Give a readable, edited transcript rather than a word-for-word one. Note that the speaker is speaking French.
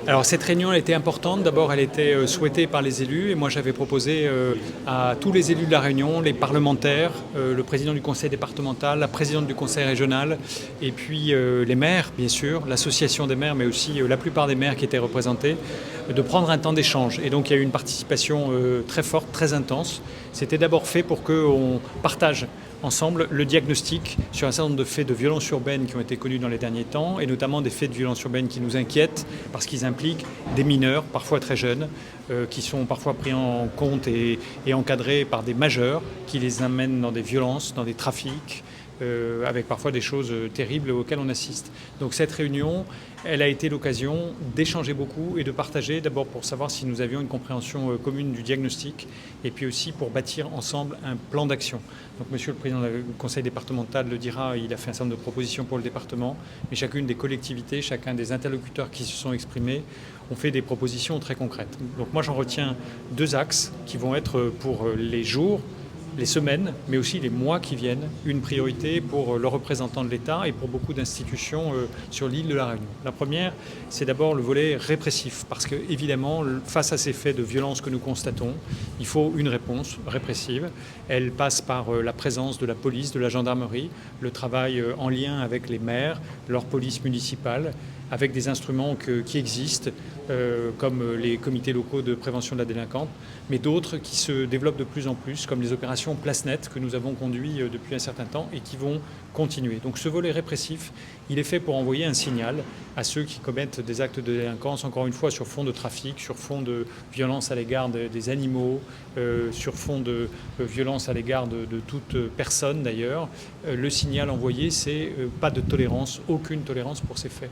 Alors cette réunion elle était importante. D'abord, elle était souhaitée par les élus et moi j'avais proposé à tous les élus de la Réunion, les parlementaires, le président du conseil départemental, la présidente du conseil régional et puis les maires, bien sûr, l'association des maires, mais aussi la plupart des maires qui étaient représentés, de prendre un temps d'échange. Et donc il y a eu une participation très forte, très intense. C'était d'abord fait pour qu'on partage ensemble le diagnostic sur un certain nombre de faits de violence urbaine qui ont été connus dans les derniers temps, et notamment des faits de violence urbaine qui nous inquiètent parce qu'ils impliquent des mineurs, parfois très jeunes, qui sont parfois pris en compte et encadrés par des majeurs qui les amènent dans des violences, dans des trafics, avec parfois des choses terribles auxquelles on assiste. Donc cette réunion, elle a été l'occasion d'échanger beaucoup et de partager, d'abord pour savoir si nous avions une compréhension commune du diagnostic, et puis aussi pour bâtir ensemble un plan d'action. Donc Monsieur le Président du Conseil départemental le dira, il a fait un certain nombre de propositions pour le département, mais chacune des collectivités, chacun des interlocuteurs qui se sont exprimés ont fait des propositions très concrètes. Donc moi j'en retiens deux axes qui vont être pour les jours, les semaines, mais aussi les mois qui viennent, une priorité pour le représentant de l'État et pour beaucoup d'institutions sur l'île de la Réunion. La première, c'est d'abord le volet répressif, parce que évidemment, face à ces faits de violence que nous constatons, il faut une réponse répressive. Elle passe par la présence de la police, de la gendarmerie, le travail en lien avec les maires, leur police municipale, avec des instruments qui existent, comme les comités locaux de prévention de la délinquance, mais d'autres qui se développent de plus en plus, comme les opérations Place Nette que nous avons conduites depuis un certain temps et qui vont continuer. Donc ce volet répressif, il est fait pour envoyer un signal à ceux qui commettent des actes de délinquance, encore une fois sur fond de trafic, sur fond de violence à l'égard des animaux, sur fond de violence à l'égard de toute personne d'ailleurs. Le signal envoyé, c'est pas de tolérance, aucune tolérance pour ces faits.